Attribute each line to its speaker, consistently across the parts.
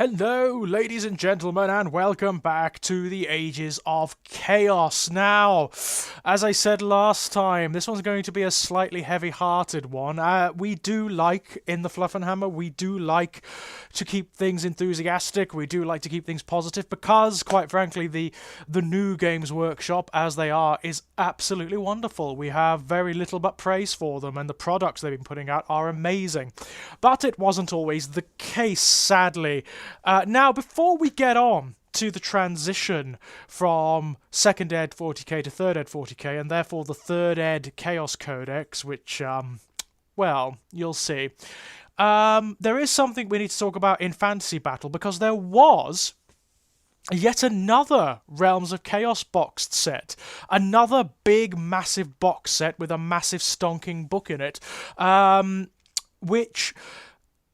Speaker 1: Hello, ladies and gentlemen, and welcome back to the Ages of Chaos. Now, as I said last time, this one's going to be a slightly heavy-hearted one. We do like, in the Fluff and Hammer, we do like to keep things enthusiastic, we do like to keep things positive, because, quite frankly, the new Games Workshop, as they are, is absolutely wonderful. We have very little but praise for them, and the products they've been putting out are amazing. But it wasn't always the case, sadly. Now, before we get on to the transition from 2nd Ed 40k to 3rd Ed 40k, and therefore the 3rd Ed Chaos Codex, which, well, you'll see, there is something we need to talk about in Fantasy Battle, because there was yet another Realms of Chaos boxed set. Another big, massive box set with a massive stonking book in it, which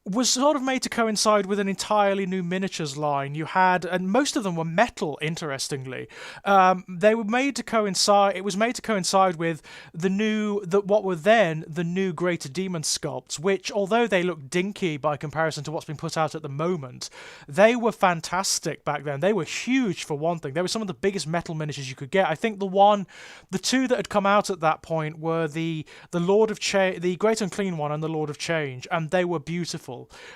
Speaker 1: was sort of made to coincide with an entirely new miniatures line. You had, and most of them were metal, interestingly. They were made to coincide, it was made to coincide with what were then the new Greater Demon sculpts, which, although they look dinky by comparison to what's been put out at the moment, they were fantastic back then. They were huge, for one thing. They were some of the biggest metal miniatures you could get. I think the two that had come out at that point were the Great Unclean one and the Lord of Change, and they were beautiful.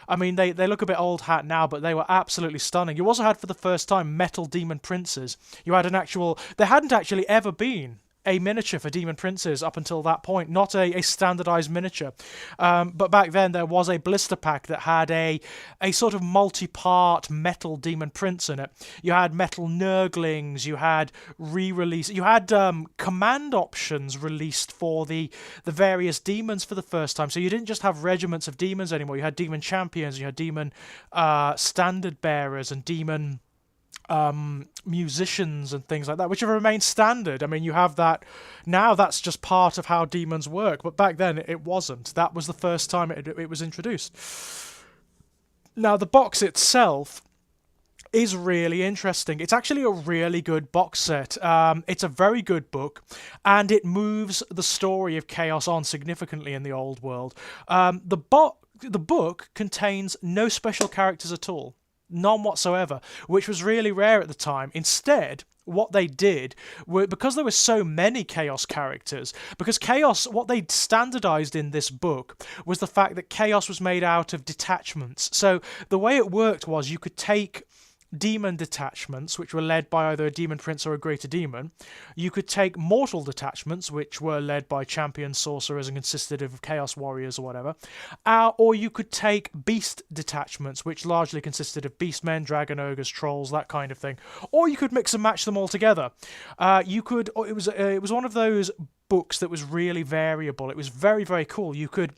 Speaker 1: I mean, they look a bit old hat now, but they were absolutely stunning. You also had, for the first time, metal demon princes. You had there hadn't actually ever been a miniature for demon princes up until that point, not a standardized miniature. But back then there was a blister pack that had a sort of multi-part metal demon prince in it. You had metal nurglings, you had you had command options released for the various demons for the first time. So you didn't just have regiments of demons anymore. You had demon champions, you had demon standard bearers and demon musicians and things like that, which have remained standard. I mean, you have that now. That's just part of how demons work, but back then it wasn't. That was the first time it was introduced. Now, the box itself is really interesting. It's actually a really good box set. It's a very good book, and it moves the story of Chaos on significantly in the old world. The book contains no special characters at all. None whatsoever, which was really rare at the time. Instead, what they did were, because there were so many Chaos characters, because Chaos, what they standardized in this book was the fact that Chaos was made out of detachments. So the way it worked was you could take demon detachments, which were led by either a demon prince or a greater demon. You could take mortal detachments, which were led by champion sorcerers and consisted of chaos warriors or whatever. Or you could take beast detachments, which largely consisted of beastmen, dragon ogres, trolls, that kind of thing. Or you could mix and match them all together. It was one of those books that was really variable. It was very, very cool. You could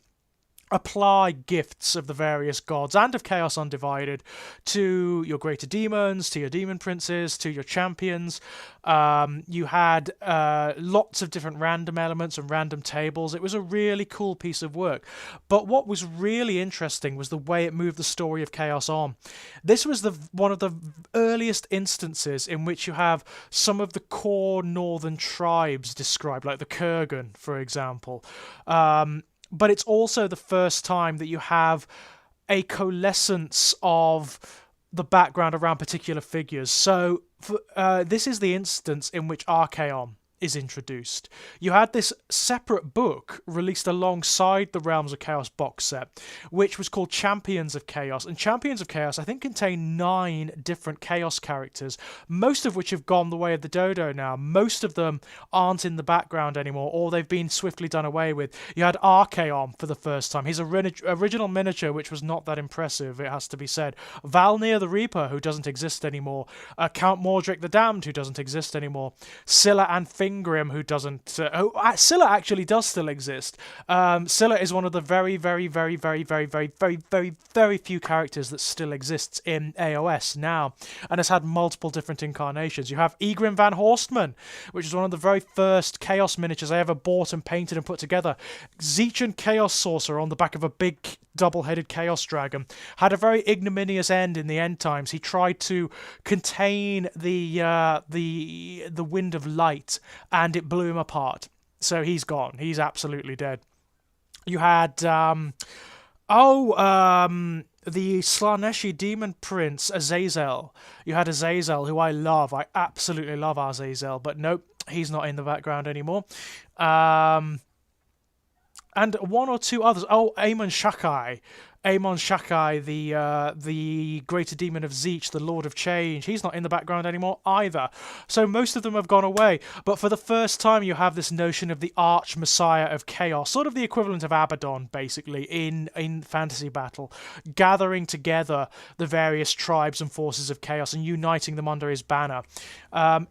Speaker 1: apply gifts of the various gods and of Chaos Undivided to your greater demons, to your demon princes, to your champions. You had lots of different random elements and random tables. It was a really cool piece of work. But what was really interesting was the way it moved the story of Chaos on. This was one of the earliest instances in which you have some of the core northern tribes described, like the Kurgan, for example. But it's also the first time that you have a coalescence of the background around particular figures. So this is the instance in which Archaon is introduced. You had this separate book released alongside the Realms of Chaos box set, which was called Champions of Chaos. And Champions of Chaos, I think, contain 9 different Chaos characters, most of which have gone the way of the dodo now. Most of them aren't in the background anymore, or they've been swiftly done away with. You had Archaon for the first time. His original miniature, which was not that impressive, it has to be said. Valnir the Reaper, who doesn't exist anymore. Count Mordric the Damned, who doesn't exist anymore. Scylla and Fingrim, who doesn't... Scylla actually does still exist. Scylla is one of the very, very, very, very, very, very, very, very, very few characters that still exists in AOS now, and has had multiple different incarnations. You have Egrim Van Horstman, which is one of the very first Chaos miniatures I ever bought and painted and put together. Zeechan Chaos Sorcerer on the back of a big double-headed Chaos Dragon. Had a very ignominious end in the end times. He tried to contain the wind of light, and it blew him apart. So he's gone. He's absolutely dead. You had the Slaneshi demon prince Azazel. You had Azazel, who I love. I absolutely love Azazel, but nope, he's not in the background anymore. And one or two others. Oh, Amon Shakai. Amon Shakai, the greater demon of Zeech, the Lord of Change. He's not in the background anymore either. So most of them have gone away. But for the first time, you have this notion of the arch messiah of chaos, sort of the equivalent of Abaddon, basically, in fantasy battle, gathering together the various tribes and forces of chaos and uniting them under his banner.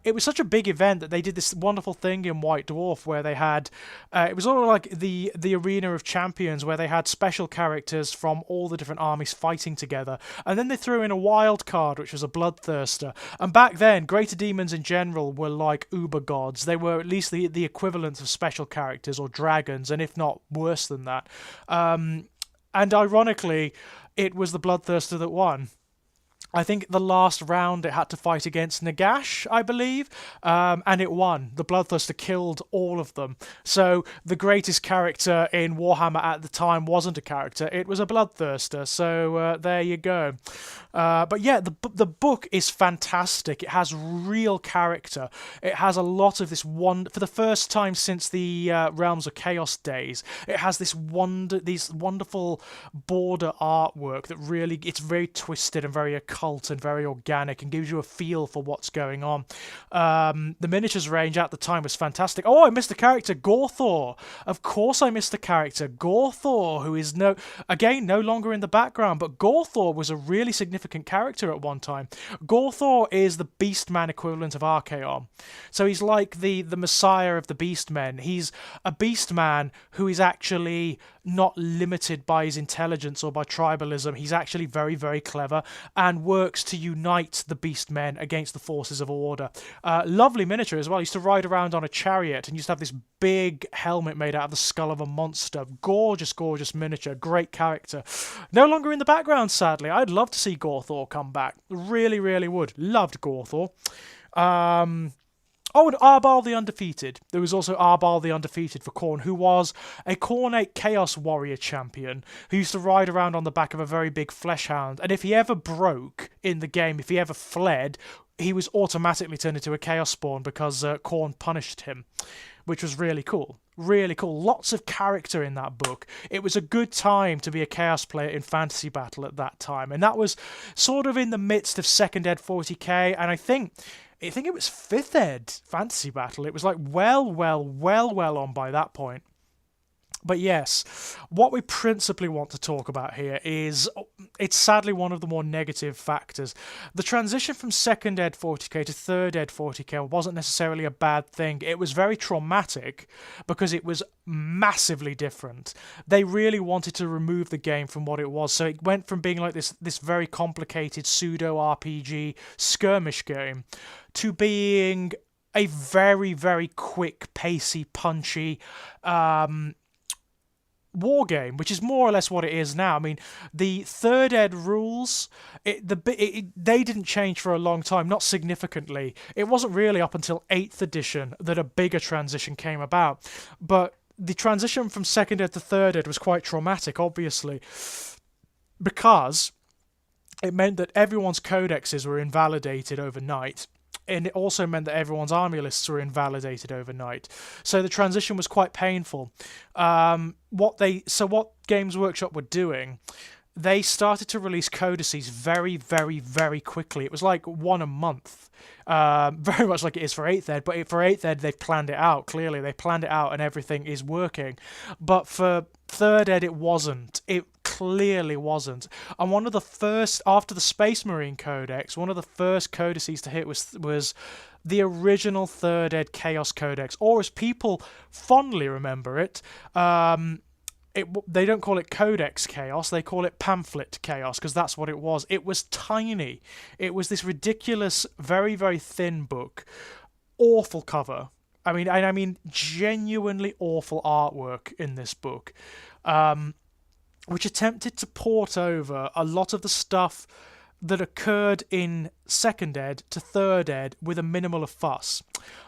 Speaker 1: It was such a big event that they did this wonderful thing in White Dwarf where they had, it was sort of like the Arena of Champions, where they had special characters from all the different armies fighting together, and then they threw in a wild card, which was a bloodthirster. And back then, greater demons in general were like uber gods. They were at least the equivalent of special characters or dragons, and if not worse than that. And ironically, it was the bloodthirster that won. I think the last round it had to fight against Nagash, I believe, and it won. The Bloodthirster killed all of them. So the greatest character in Warhammer at the time wasn't a character, it was a Bloodthirster. So there you go. But yeah, the book is fantastic. It has real character. It has a lot of this for the first time since the Realms of Chaos days, it has these wonderful border artwork that really, it's very twisted and very occult and very organic and gives you a feel for what's going on. The miniatures range at the time was fantastic. Oh, I missed a character, Gore Thor. Of course I missed a character, Gore Thor, who is no longer in the background, but Gore Thor was a really significant character at one time. Gore Thor is the Beastman equivalent of Archaon. So he's like the messiah of the Beastmen. He's a Beastman who is actually not limited by his intelligence or by tribalism. He's actually very, very clever and works to unite the Beastmen against the forces of order. Lovely miniature as well. He used to ride around on a chariot and used to have this big helmet made out of the skull of a monster. Gorgeous, gorgeous miniature. Great character. No longer in the background, sadly. I'd love to see Gore Thor come back. Really, really would. Loved Gore Thor. Oh, and Arbal the Undefeated. There was also Arbal the Undefeated for Khorne, who was a Khornate Chaos Warrior champion who used to ride around on the back of a very big fleshhound. And if he ever broke in the game, if he ever fled, he was automatically turned into a Chaos Spawn because Khorne punished him, which was really cool. Really cool. Lots of character in that book. It was a good time to be a Chaos player in Fantasy Battle at that time. And that was sort of in the midst of 2nd Ed 40k, and I think it was 5th Ed Fantasy Battle. It was like well on by that point. But yes, what we principally want to talk about here is, it's sadly one of the more negative factors. The transition from 2nd Ed 40k to 3rd Ed 40k wasn't necessarily a bad thing. It was very traumatic because it was massively different. They really wanted to remove the game from what it was. So it went from being like this very complicated pseudo-RPG skirmish game to being a very, very quick, pacey, punchy war game, which is more or less what it is now. I mean, the 3rd Ed rules, they didn't change for a long time, not significantly. It wasn't really up until 8th edition that a bigger transition came about. But the transition from 2nd Ed to 3rd Ed was quite traumatic, obviously, because it meant that everyone's codexes were invalidated overnight. And it also meant that everyone's army lists were invalidated overnight. So the transition was quite painful. What Games Workshop were doing, they started to release codices very, very, very quickly. It was like one a month. Very much like it is for 8th Ed, but for 8th Ed, they've planned it out. Clearly, they planned it out and everything is working. But for 3rd Ed, it wasn't. It clearly wasn't. And one of the first, after the Space Marine Codex, one of the first codices to hit was the original 3rd Ed Chaos Codex, or as people fondly remember it, they don't call it Codex Chaos, they call it Pamphlet Chaos, because that's what it was. It was tiny. It was this ridiculous, very, very thin book. Awful cover. I mean, genuinely awful artwork in this book, which attempted to port over a lot of the stuff that occurred in 2nd Ed to 3rd Ed with a minimal of fuss.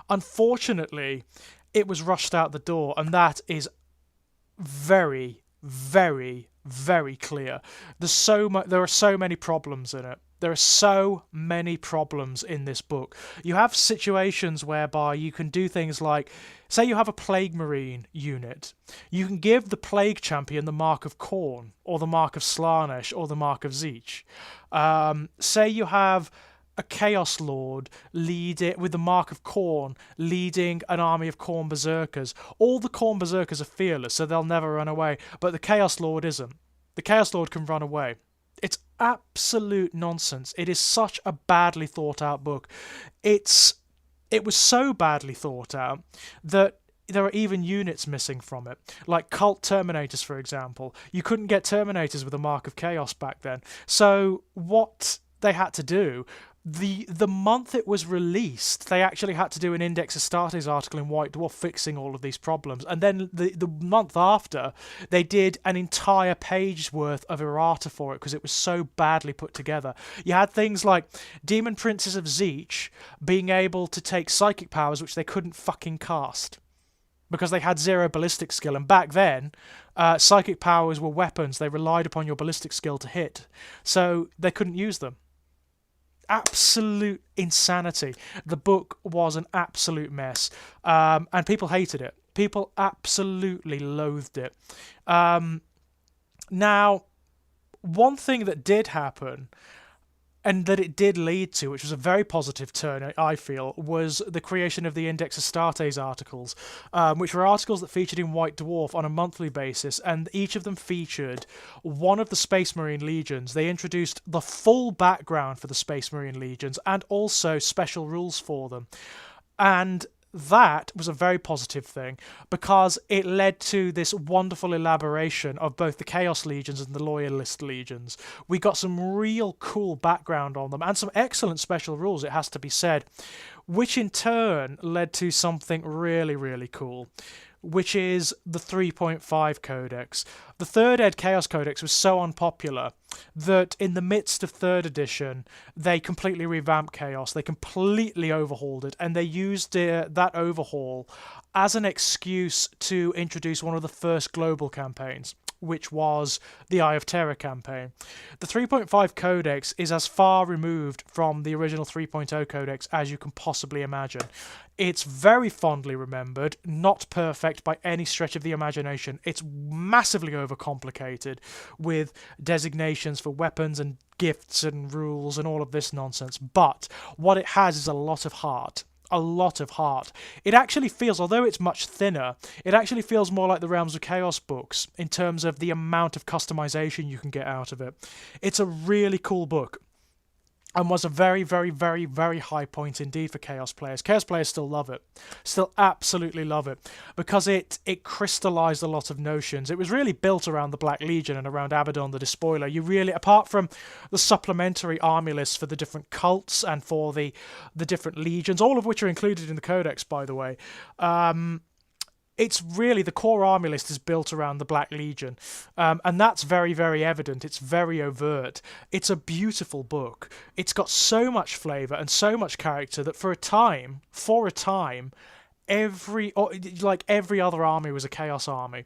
Speaker 1: Unfortunately, it was rushed out the door, and that is very, very, very clear. There are so many problems in it. There are so many problems in this book. You have situations whereby you can do things like, say you have a Plague Marine unit. You can give the Plague Champion the Mark of Khorne, or the Mark of Slaanesh, or the Mark of Tzeentch. Say you have a Chaos Lord with the Mark of Khorne leading an army of Khorne Berserkers. All the Khorne Berserkers are fearless, so they'll never run away, but the Chaos Lord isn't. The Chaos Lord can run away. It's absolute nonsense. It is such a badly thought out book. It was so badly thought out that there are even units missing from it, like Cult Terminators, for example. You couldn't get Terminators with a Mark of Chaos back then. So what they had to do, the month it was released, they actually had to do an Index Astartes article in White Dwarf fixing all of these problems. And then the month after, they did an entire page worth of errata for it because it was so badly put together. You had things like Demon Princes of Tzeentch being able to take psychic powers which they couldn't fucking cast because they had 0 ballistic skill. And back then, psychic powers were weapons. They relied upon your ballistic skill to hit. So they couldn't use them. Absolute insanity. The book was an absolute mess, and people hated it. People absolutely loathed it. Now, one thing that did happen, and that it did lead to, which was a very positive turn, I feel, was the creation of the Index Astartes articles, which were articles that featured in White Dwarf on a monthly basis, and each of them featured one of the Space Marine Legions. They introduced the full background for the Space Marine Legions, and also special rules for them. And that was a very positive thing because it led to this wonderful elaboration of both the Chaos Legions and the Loyalist Legions. We got some real cool background on them and some excellent special rules, it has to be said, which in turn led to something really, really cool, which is the 3.5 Codex. The 3rd Ed Chaos Codex was so unpopular that in the midst of 3rd edition, they completely revamped Chaos. They completely overhauled it, and they used that overhaul as an excuse to introduce one of the first global campaigns, which was the Iva Terror Campaign. The 3.5 Codex is as far removed from the original 3.0 Codex as you can possibly imagine. It's very fondly remembered, not perfect by any stretch of the imagination. It's massively overcomplicated with designations for weapons and gifts and rules and all of this nonsense. But what it has is a lot of heart. A lot of heart. It actually feels, although it's much thinner, it actually feels more like the Realms of Chaos books in terms of the amount of customization you can get out of it. It's a really cool book, and was a very, very, very, very high point indeed for Chaos players. Chaos players still love it. Still absolutely love it. Because it crystallized a lot of notions. It was really built around the Black Legion and around Abaddon the Despoiler. You really, apart from the supplementary army lists for the different cults and for the different legions, all of which are included in the Codex, by the way, it's really, the core army list is built around the Black Legion, and that's very, very evident. It's very overt. It's a beautiful book. It's got so much flavour and so much character that for a time, every other army was a Chaos army.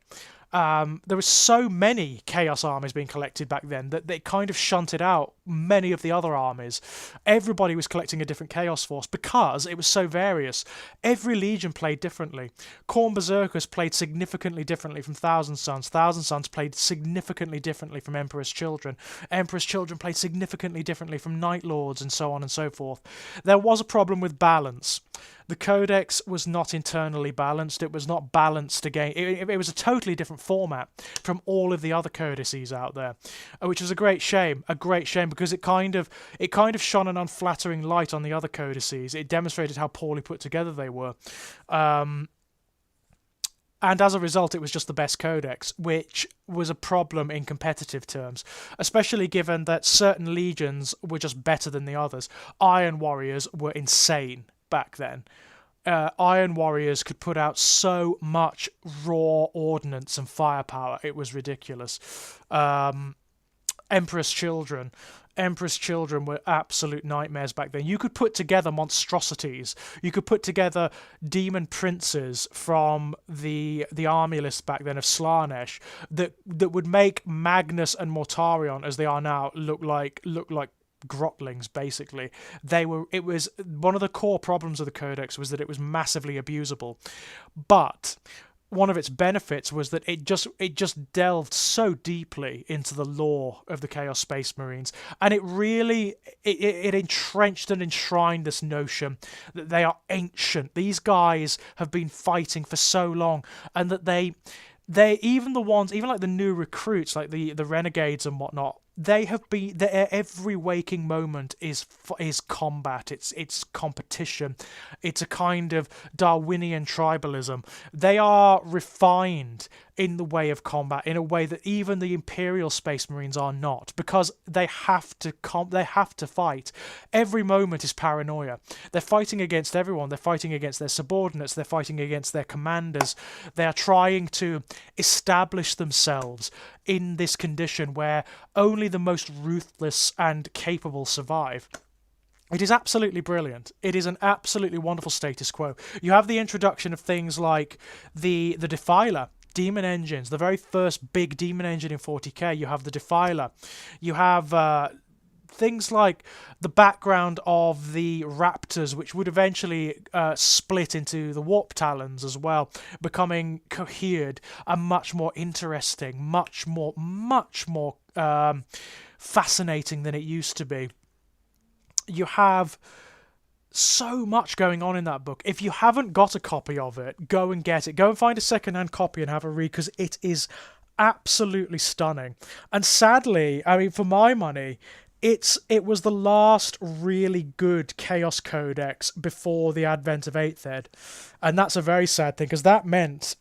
Speaker 1: There were so many Chaos armies being collected back then that they kind of shunted out many of the other armies. Everybody was collecting a different Chaos force because it was so various. Every legion played differently. Khorne Berserkers played significantly differently from Thousand Sons. Thousand Sons played significantly differently from Emperor's Children. Emperor's Children played significantly differently from Night Lords, and so on and so forth. There was a problem with balance. The Codex was not internally balanced. It was not balanced again. It was a totally different format from all of the other codices out there, which was a great shame. A great shame because it kind of shone an unflattering light on the other codices. It demonstrated how poorly put together they were. And as a result, it was just the best codex, which was a problem in competitive terms, especially given that certain legions were just better than the others. Iron Warriors were insane back then. Iron Warriors could put out so much raw ordnance and firepower. It was ridiculous. Emperor's Children. Emperor's Children were absolute nightmares back then. You could put together monstrosities. You could put together demon princes from the army list back then of Slanesh that would make Magnus and Mortarion, as they are now, look like grotlings. Basically, it was one of the core problems of the Codex was that it was massively abusable, but one of its benefits was that it just delved so deeply into the lore of the Chaos Space Marines, and it really it entrenched and enshrined this notion that they are ancient. These guys have been fighting for so long, and that they even like the new recruits, like the renegades and whatnot, they have been every waking moment is combat. It's competition. It's a kind of Darwinian tribalism. They are refined in the way of combat in a way that even the Imperial Space Marines are not, because they have to fight. Every moment is paranoia. They're fighting against everyone. They're fighting against their subordinates. They're fighting against their commanders. They are trying to establish themselves in this condition where only the most ruthless and capable survive. It is absolutely brilliant. It is an absolutely wonderful status quo. You have the introduction of things like the Defiler, demon engines, the very first big demon engine in 40k. You have the Defiler. You have things like the background of the Raptors, which would eventually split into the Warp Talons as well, becoming cohered and much more interesting, much more fascinating than it used to be. You have so much going on in that book. If you haven't got a copy of it, go and get it. Go and find a second-hand copy and have a read, because it is absolutely stunning. And sadly, I mean, for my money, it was the last really good Chaos Codex before the advent of 8th Ed. And that's a very sad thing, because that meant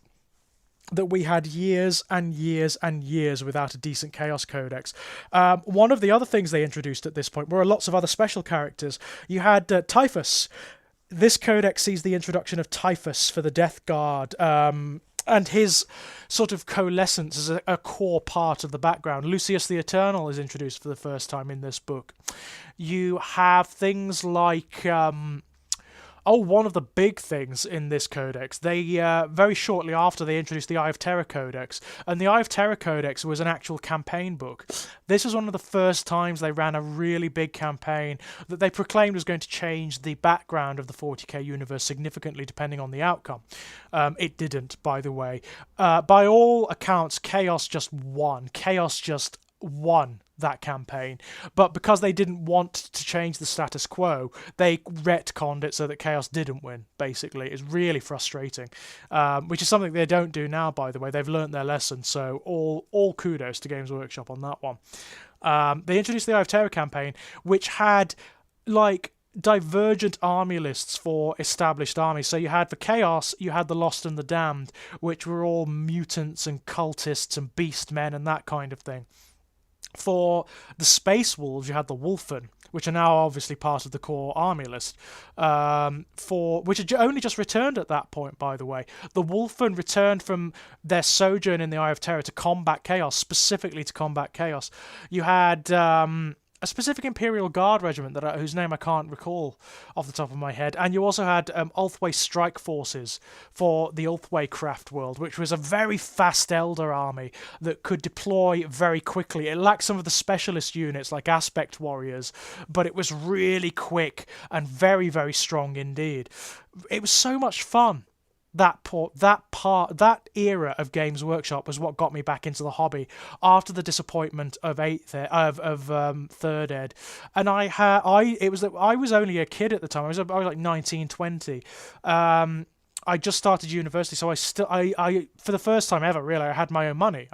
Speaker 1: that we had years and years and years without a decent Chaos Codex. One of the other things they introduced at this point were lots of other special characters. You had Typhus. This codex sees the introduction of Typhus for the Death Guard, and his sort of coalescence is a core part of the background. Lucius the Eternal is introduced for the first time in this book. You have things like one of the big things in this codex, they very shortly after they introduced the Iva Terror Codex, and the Iva Terror Codex was an actual campaign book. This was one of the first times they ran a really big campaign that they proclaimed was going to change the background of the 40k universe significantly depending on the outcome. It didn't, by the way. By all accounts, Chaos just won. Chaos just won that campaign, but because they didn't want to change the status quo, they retconned it so that Chaos didn't win. Basically, it's really frustrating, which is something they don't do now, by the way. They've learnt their lesson, so all kudos to Games Workshop on that one. They introduced the Iva Terror campaign, which had like divergent army lists for established armies. So you had for Chaos, you had the Lost and the Damned, which were all mutants and cultists and beast men and that kind of thing. For the Space Wolves, you had the Wolfen, which are now obviously part of the core army list, which had only just returned at that point, by the way. The Wolfen returned from their sojourn in the Eye of Terror to combat Chaos, specifically to combat Chaos. You had a specific Imperial Guard regiment whose name I can't recall off the top of my head, and you also had Ulthwé Strike Forces for the Ulthwé Craft world, which was a very fast Elder army that could deploy very quickly. It lacked some of the specialist units like Aspect Warriors, but it was really quick and very, very strong indeed. It was so much fun. That era of Games Workshop was what got me back into the hobby after the disappointment of Third Ed, and I was only a kid at the time. I was like 19, 20. I just started university, so I for the first time ever, really, I had my own money.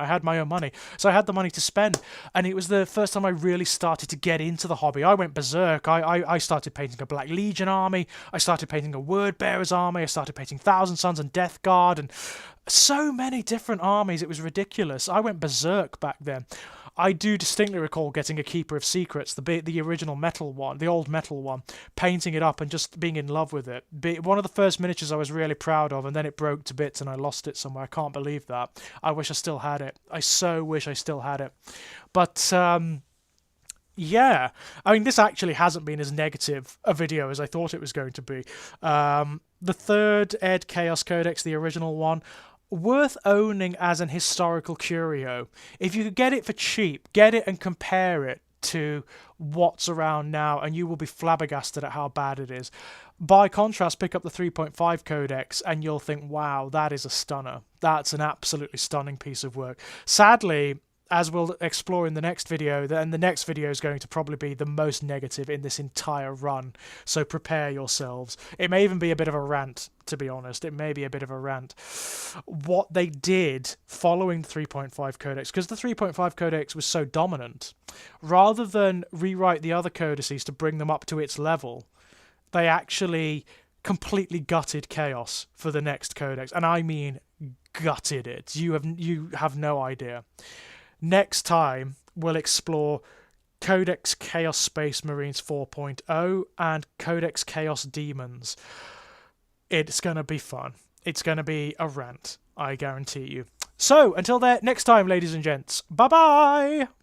Speaker 1: So I had the money to spend, and it was the first time I really started to get into the hobby. I went berserk. I started painting a Black Legion army. I started painting a Word Bearers army. I started painting Thousand Sons and Death Guard, and so many different armies. It was ridiculous. I went berserk back then. I do distinctly recall getting a Keeper of Secrets, the original metal one, the old metal one, painting it up and just being in love with it. One of the first miniatures I was really proud of, and then it broke to bits and I lost it somewhere. I can't believe that. I wish I still had it. I so wish I still had it. But Yeah, I mean, this actually hasn't been as negative a video as I thought it was going to be. The third Ed Chaos Codex, the original one, worth owning as an historical curio. If you could get it for cheap, get it and compare it to what's around now, and you will be flabbergasted at how bad it is. By contrast, pick up the 3.5 Codex and you'll think, wow, that is a stunner. That's an absolutely stunning piece of work. Sadly, as we'll explore in the next video, then the next video is going to probably be the most negative in this entire run, so prepare yourselves. It may even be a bit of a rant, to be honest. It may be a bit of a rant. What they did following the 3.5 Codex, because the 3.5 Codex was so dominant, rather than rewrite the other codices to bring them up to its level, they actually completely gutted Chaos for the next Codex, and I mean gutted it. You have no idea. Next time, we'll explore Codex Chaos Space Marines 4.0 and Codex Chaos Demons. It's going to be fun. It's going to be a rant, I guarantee you. So, until next time, ladies and gents, bye-bye!